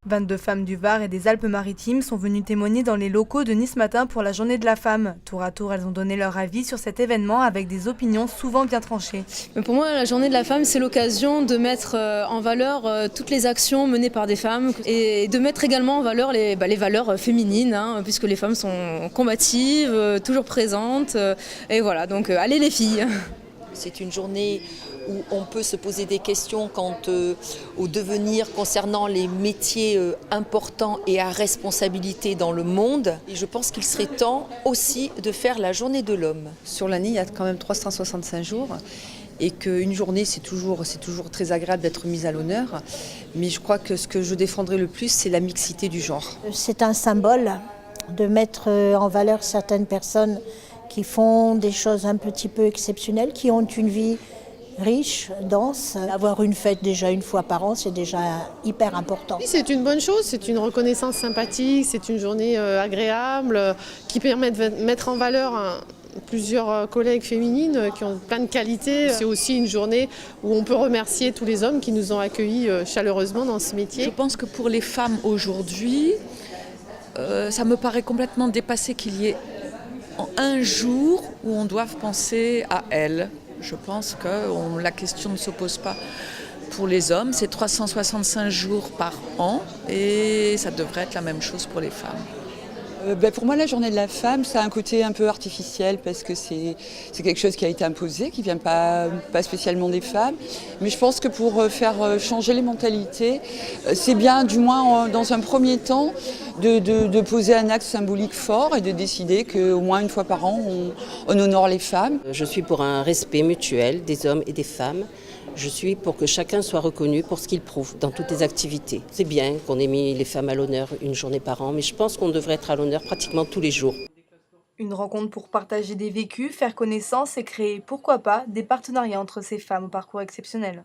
22 femmes du Var et des Alpes-Maritimes sont venues témoigner dans les locaux de Nice Matin pour la Journée de la Femme. Tour à tour, elles ont donné leur avis sur cet événement avec des opinions souvent bien tranchées. Mais pour moi, la Journée de la Femme, c'est l'occasion de mettre en valeur toutes les actions menées par des femmes et de mettre également en valeur les valeurs féminines, puisque les femmes sont combatives, toujours présentes. Et voilà, donc allez les filles! C'est une journée où on peut se poser des questions quant au devenir concernant les métiers importants et à responsabilité dans le monde. Et je pense qu'il serait temps aussi de faire la journée de l'homme. Sur l'année, il y a quand même 365 jours et qu'une journée, c'est toujours très agréable d'être mise à l'honneur. Mais je crois que ce que je défendrai le plus, c'est la mixité du genre. C'est un symbole de mettre en valeur certaines personnes qui font des choses un petit peu exceptionnelles, qui ont une vie riche, dense. Avoir une fête déjà une fois par an, c'est déjà hyper important. Oui, c'est une bonne chose, c'est une reconnaissance sympathique, c'est une journée agréable qui permet de mettre en valeur plusieurs collègues féminines qui ont plein de qualités. C'est aussi une journée où on peut remercier tous les hommes qui nous ont accueillis chaleureusement dans ce métier. Je pense que pour les femmes aujourd'hui, ça me paraît complètement dépassé qu'il y ait un jour où on doive penser à elles. Je pense que la question ne se pose pas pour les hommes. C'est 365 jours par an et ça devrait être la même chose pour les femmes. Pour moi, la journée de la femme, ça a un côté un peu artificiel parce que c'est quelque chose qui a été imposé, qui ne vient pas spécialement des femmes. Mais je pense que pour faire changer les mentalités, c'est bien, du moins dans un premier temps, de poser un axe symbolique fort et de décider qu'au moins une fois par an, on honore les femmes. Je suis pour un respect mutuel des hommes et des femmes. Je suis pour que chacun soit reconnu pour ce qu'il prouve dans toutes les activités. C'est bien qu'on ait mis les femmes à l'honneur une journée par an, mais je pense qu'on devrait être à l'honneur pratiquement tous les jours. Une rencontre pour partager des vécus, faire connaissance et créer, pourquoi pas, des partenariats entre ces femmes au parcours exceptionnel.